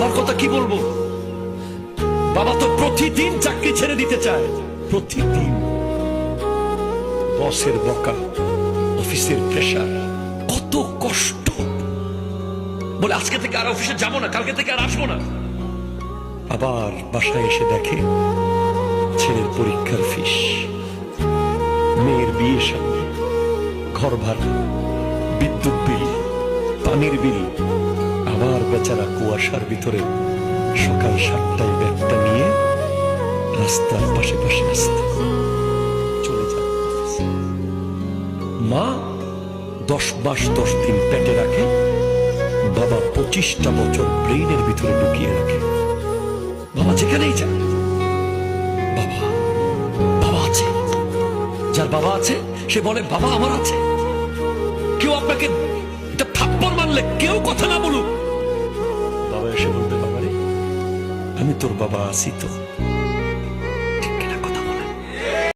বাবার কথা কি বলবো? বাবা তো প্রতিদিন চাকরি ছেড়ে দিতে চায়, প্রতিদিন। বসের বকা, অফিসের প্রেশার, কত কষ্ট। বলে আজকে থেকে আর অফিসে যাবো না, কালকে থেকে আর আসবো না। আবার বাসায় এসে দেখে ছেলের পরীক্ষার ফিস, মেয়ের বিয়ে সামনে, ঘর ভাড়া, বিদ্যুৎ বিল, পানির বিল। আবার বেচারা কুয়াশার ভিতরে সকাল 7টায় ব্যাগটা নিয়ে রাস্তার পাশে পাশে আসতে চলে যায় অফিসে। মা 10 মাস 10 দিন পেটে রাখে, বাবা 25টা বছর ব্রেইনের ভিতরে ঢুকিয়ে রাখে। বাবা যেখানেই যায়, বাবা বাবা আছে। যার বাবা আছে সে বলে বাবা আমার আছে। কেউ আপনাকে একটা থাপ্পড় মারলে কেউ কথা না বলুক, বাবা এসে বলবে বাবা রে আমি তোর বাবা আছি তো।